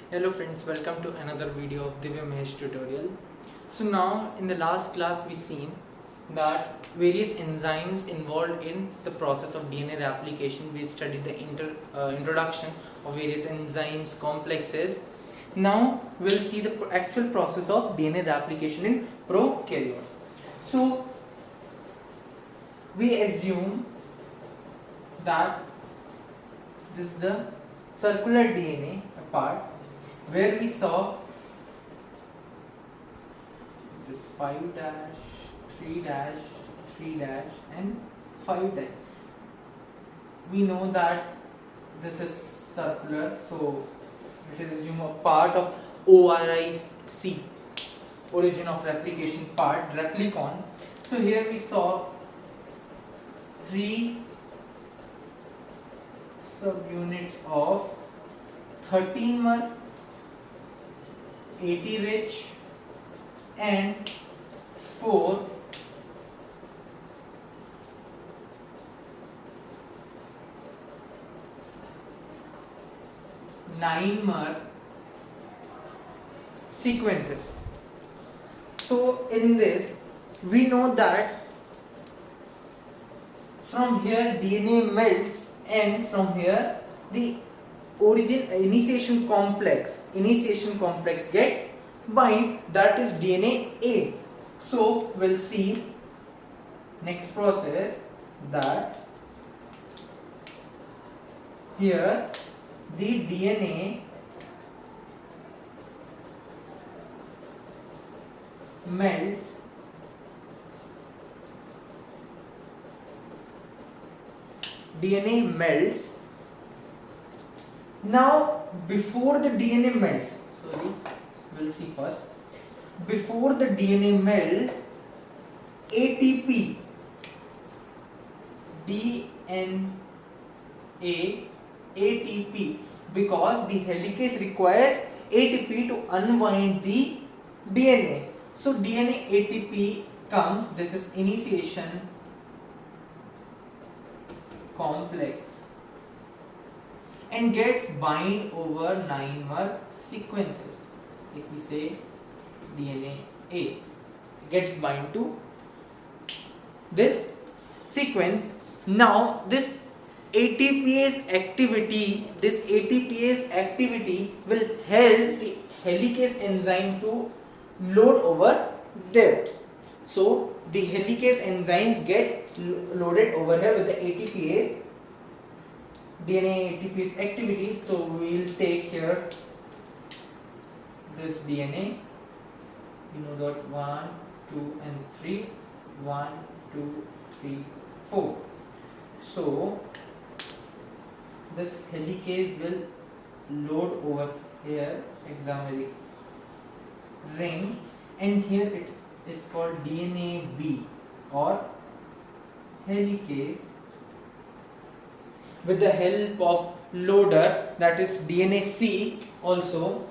Hello friends, welcome to another video of Divya Mahesh tutorial. So now in the last class we seen that various enzymes involved in the process of DNA replication. We studied the introduction of various enzymes, complexes. Now we'll see the actual process of DNA replication in prokaryote. So we assume that this is the circular DNA part where we saw this 5 dash, 3 dash, 3 dash and 5 dash. We know that this is circular, so it is assumed a part of ORIC, origin of replication part, replicon. So here we saw 3 subunits of 13 mer, 80 rich and 4 9 mer sequences. So in this we know that from here DNA melts and from here the initiation complex gets bind, that is DNA A. So we'll see next process that here the DNA melts Now before the DNA melts, we'll see first. Before the DNA melts, ATP, ATP, because the helicase requires ATP to unwind the DNA. So DNA ATP comes, this is initiation complex and gets bind over 9 mer sequences. Like we say DNA A gets bind to this sequence. Now this ATPase activity will help the helicase enzyme to load over there. So the helicase enzymes get loaded over here with the ATPase, DNA ATPase activities. So we will take here this DNA, you know that 1, 2 and 3, 1, 2, 3, 4. So this helicase will load over here, example ring, and here it is called DNA B or helicase with the help of loader, that is DNA C, also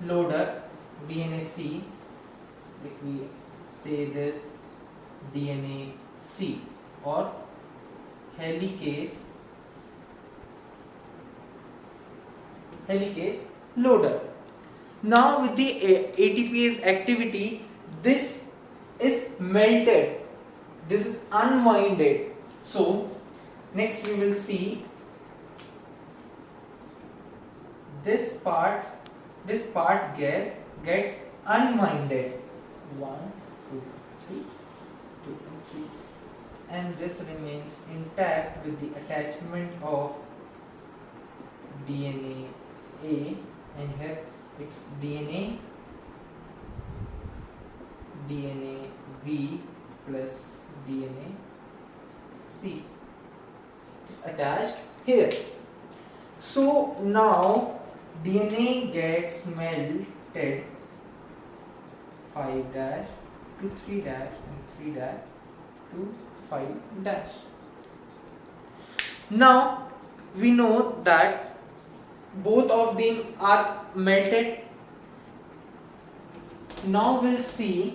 loader DNA C, like we say this DNA C or helicase loader. Now with the ATPase activity, this is melted, this is unwinded. So next we will see this part gets unwinded, 1, 2, 3, 2 and 3, and this remains intact with the attachment of DNA A, and here it's DNA B plus DNA C. It's attached here. So now DNA gets melted 5 dash to 3 dash and 3 dash to 5 dash. Now we know that both of them are melted. Now we'll see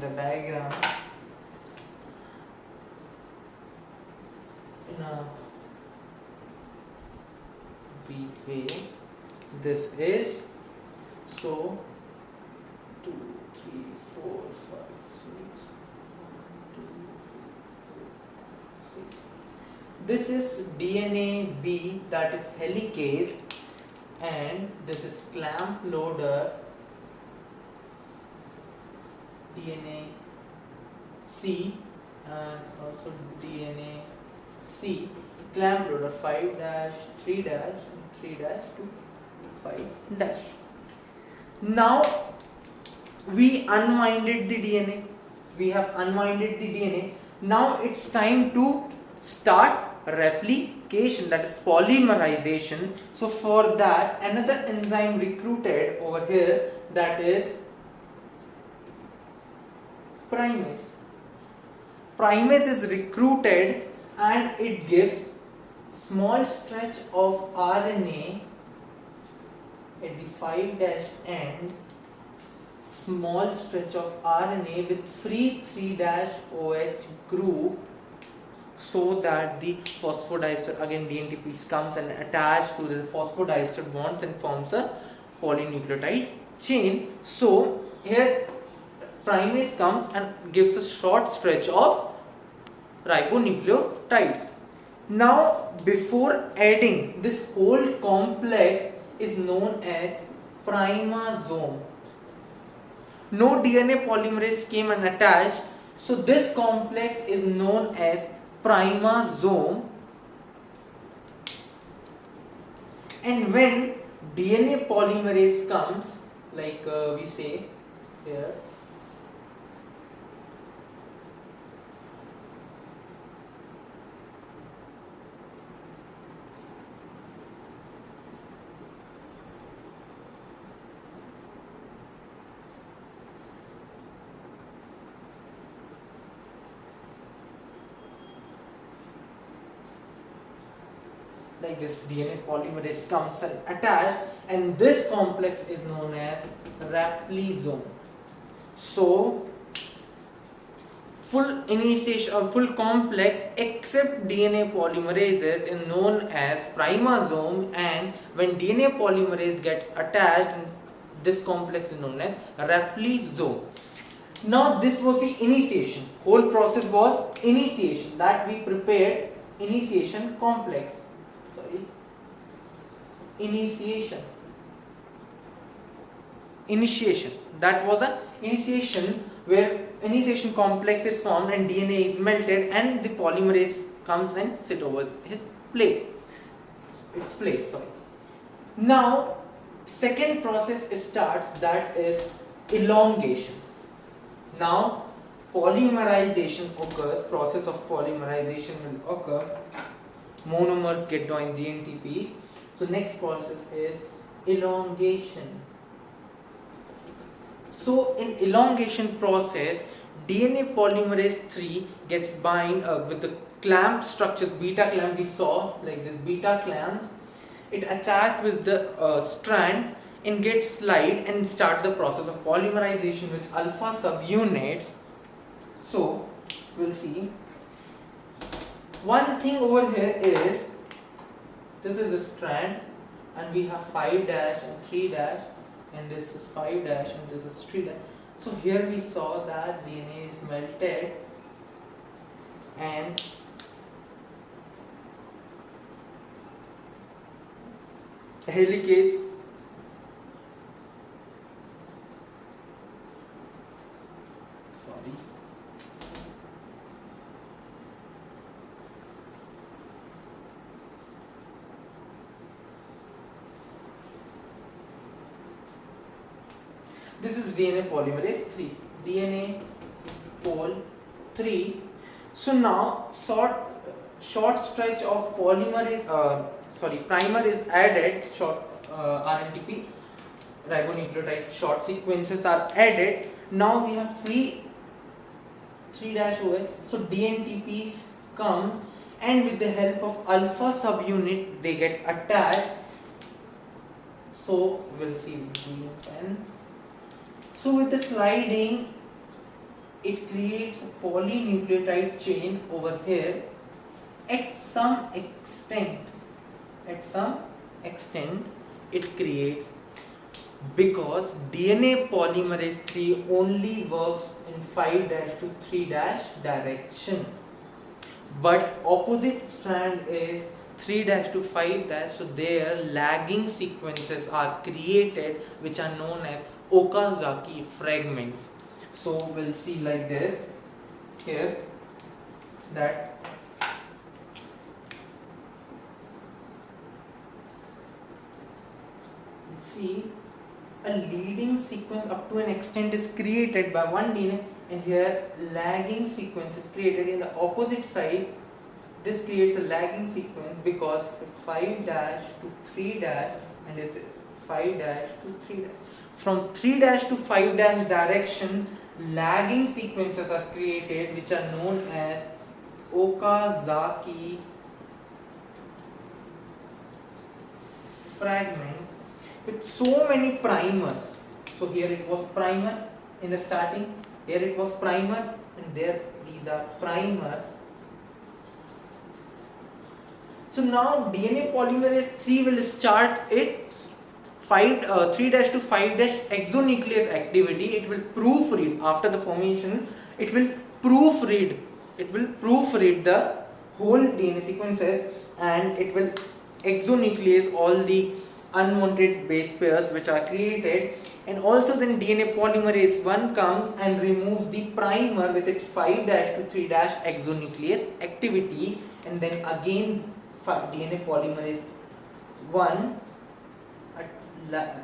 the diagram. in a brief way. This is so 2, 3, 4, 5, 6. 6. This is DNA B, that is helicase, and this is clamp loader DNA C, and also DNA C, clamp loader 5 dash 3 dash and 3 dash to 5 dash. Now we unwinded the DNA. We have unwinded the DNA. Now it's time to start replication, that is polymerization. So for that, another enzyme recruited over here, that is primase. Primase is recruited and it gives small stretch of RNA at the 5' end, small stretch of RNA with free 3' group, so that the phosphodiester, again DNTP, comes and attach to the phosphodiester bonds and forms a polynucleotide chain. So here primase comes and gives a short stretch of ribonucleotides. Now before adding, this whole complex is known as primazome. No DNA polymerase came and attached, so this complex is known as primazome. And when DNA polymerase comes, like we say here, like this DNA polymerase comes and attached, and this complex is known as replication. So full initiation or full complex except DNA polymerases is known as primazome, and when DNA polymerase gets attached, this complex is known as replication. Now this was the initiation. Whole process was initiation, that we prepared initiation complex. Initiation, that was a initiation where initiation complex is formed and DNA is melted and the polymerase comes and sit over its place. Now second process starts, that is elongation. Now polymerization occurs, process of polymerization will occur, monomers get joined, GNTPs. So next process is elongation. So in elongation process, DNA polymerase 3 gets bind with the clamp structures, beta clamp we saw, like this beta clamps. It attaches with the strand and gets slide and start the process of polymerization with alpha subunits. So we'll see. One thing over here is, this is a strand and we have 5' and 3', and this is 5' and this is 3'. So here we saw that DNA is melted and helicase this is DNA polymerase 3, DNA pol 3. So now short stretch of primer is added, short RNTP ribonucleotide short sequences are added. Now we have free 3' OH. So DNTPs come and with the help of alpha subunit they get attached. So we'll see green pen. So with the sliding, it creates a polynucleotide chain over here, at some extent, at some extent it creates, because DNA polymerase 3 only works in 5' to 3' direction, but opposite strand is 3' to 5', so their lagging sequences are created which are known as Okazaki fragments. So we'll see like this here, that see a leading sequence up to an extent is created by one DNA, and here lagging sequence is created in the opposite side. This creates a lagging sequence because 5' to 3' and it 5' to 3'. From 3' to 5' direction, lagging sequences are created which are known as Okazaki fragments with so many primers. So here it was primer in the starting, here it was primer, and there these are primers. So now DNA polymerase 3 will start its 3' to 5' exonuclease activity. It will proofread after the formation. It will proofread the whole DNA sequences, and it will exonuclease all the unwanted base pairs which are created. And also then DNA polymerase 1 comes and removes the primer with its 5' to 3' exonuclease activity, and then again DNA polymerase 1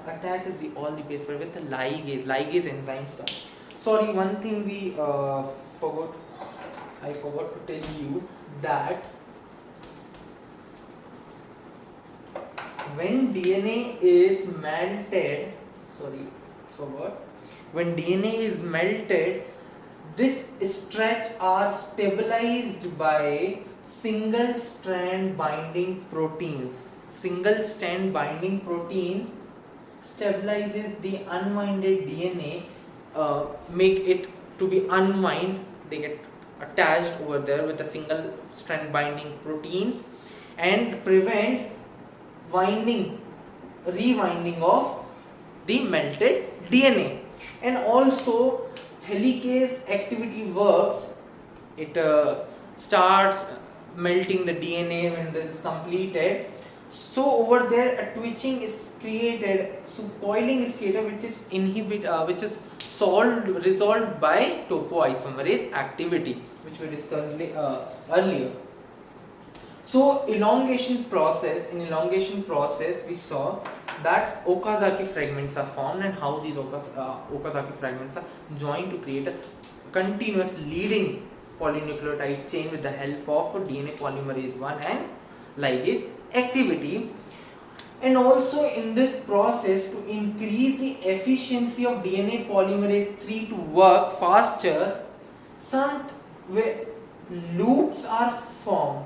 attaches all the base pair with the ligase enzyme stuff. Sorry, one thing I forgot to tell you, that when DNA is melted, when DNA is melted, this stretch are stabilized by single strand binding proteins. Single strand binding proteins stabilizes the unwinded DNA, make it to be unwind. They get attached over there with the single strand binding proteins, and prevents rewinding of the melted DNA. And also helicase activity works. It starts melting the DNA when this is completed. So over there a twitching is created, so coiling is created, which is resolved by topoisomerase activity, which we discussed earlier. So in elongation process we saw that Okazaki fragments are formed, and how these Okazaki fragments are joined to create a continuous leading polynucleotide chain with the help of DNA polymerase 1 and ligase activity. And also in this process, to increase the efficiency of DNA polymerase 3 to work faster, some loops are formed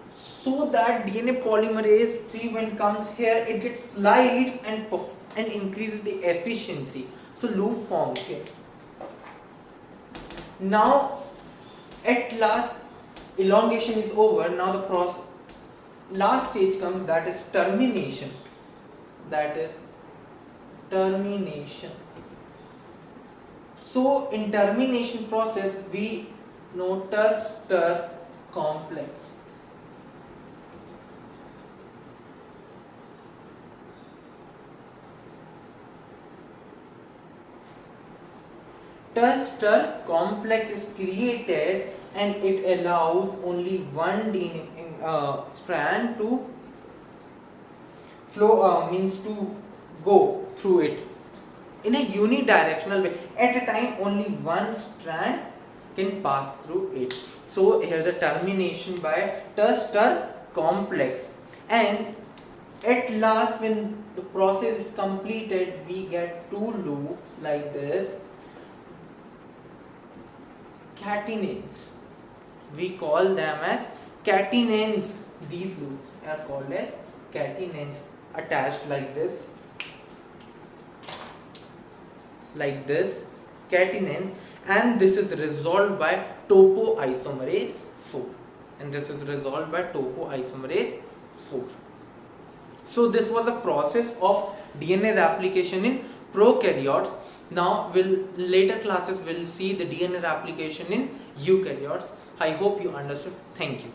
so that DNA polymerase 3 when comes here, it gets slides and increases the efficiency. So loop forms here. Now at last elongation is over. Now the last stage comes, that is termination. So in termination process we know ter complex. Ter complex is created, and it allows only one DNA strand to flow, means to go through it in a unidirectional way. At a time only one strand can pass through it. So here the termination by ter complex, and at last when the process is completed we get two loops like this, catenanes. We call them as catenanes. These loops are called as catenanes, attached like this, catenanes, and this is resolved by topoisomerase 4, and this is resolved by topoisomerase 4. So this was a process of DNA replication in prokaryotes. Now later classes will see the DNA replication in eukaryotes. I hope you understood. Thank you.